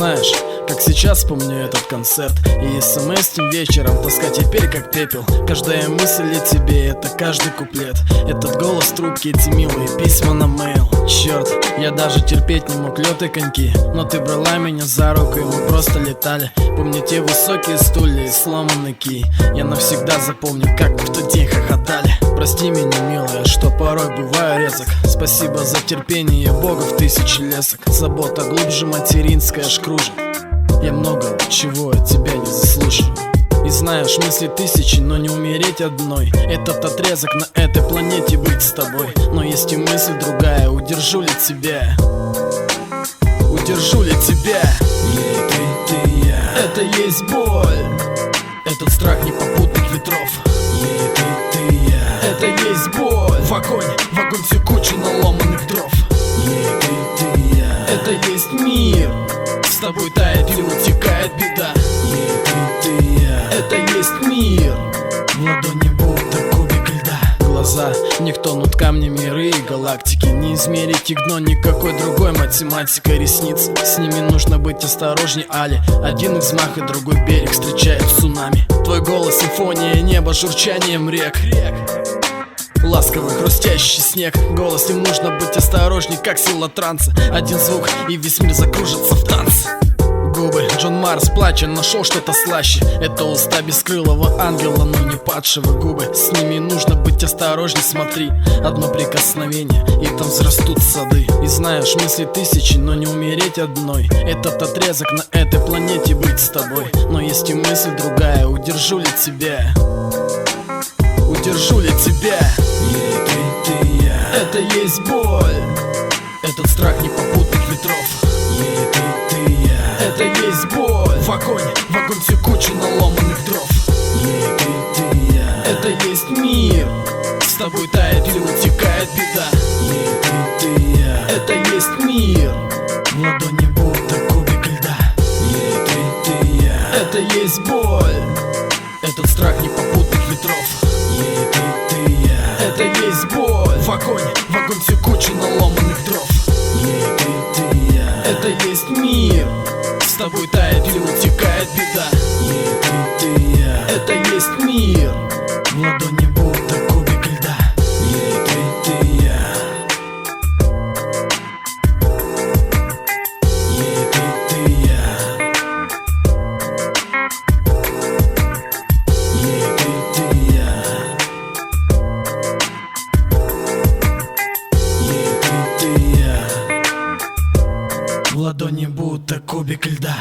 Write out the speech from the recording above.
Знаешь, как сейчас помню этот концерт, и СМС тем вечером тоска теперь как пепел. Каждая мысль о тебе, это каждый куплет. Этот голос трубки, эти милые письма на мейл. Черт, я даже терпеть не мог лёд и коньки, но ты брала меня за руку, и мы просто летали. Помню те высокие стулья и сломанный кий. Я навсегда запомню, как мы в тот день хохотали. Прости меня, милая, что порой бываю резок. Спасибо за терпение Бога в тысячи лесок. Забота глубже материнская аж кружит. Я много чего от тебя не заслуживаю. И знаешь, мысли тысячи, но не умереть одной. Этот отрезок на этой планете быть с тобой. Но есть и мысль другая, удержу ли тебя? Удержу ли тебя? Ты и я. Это есть боль. Этот страх непопутных ветров. Ты и я. Это есть боль. В огонь всю кучу наломанных дров. Ты и я. Это есть мир. С тобой тает и утекает беда. Ты и я. Это есть мир. В ладони будто кубик льда. Глаза не тонут камни, миры и галактики. Не измерить их дно никакой другой математикой ресниц. С ними нужно быть осторожней, Али. Один их взмах и другой берег встречает цунами. Твой голос, симфония неба, журчанием рек. Ласковый хрустящий снег. Голос, им нужно быть осторожней, как сила транса. Один звук и весь мир закружится в танце. Губы, Джон Марс плача, нашел что-то слаще. Это уста бескрылого ангела, но не падшего. Губы, с ними нужно быть осторожней, смотри. Одно прикосновение, и там взрастут сады. И знаешь, мысли тысячи, но не умереть одной. Этот отрезок на этой планете быть с тобой. Но есть и мысль другая, удержу ли тебя? Удержу ли тебя? Ты и я. Это есть боль. Этот страх непопутных ветров. Ты и я. Это есть боль. В огонь всю кучу наломанных дров. Ты и я. Это есть мир. С тобой тает и утекает беда. Ты и я. Это есть мир. В ладони будто кубик льда. Ты и я. Это есть боль. Этот страх непопутных ветров. Ты и я. Это есть боль. В огонь всю кучу наломанных дров. Ты и я. Это есть мир. С тобой тает и утекает беда. Ты и я. Это есть мир. В ладони будто кубик льда. Ты и я. Ты и я. Ты и я. Ты и я. В ладони будто кубик льда.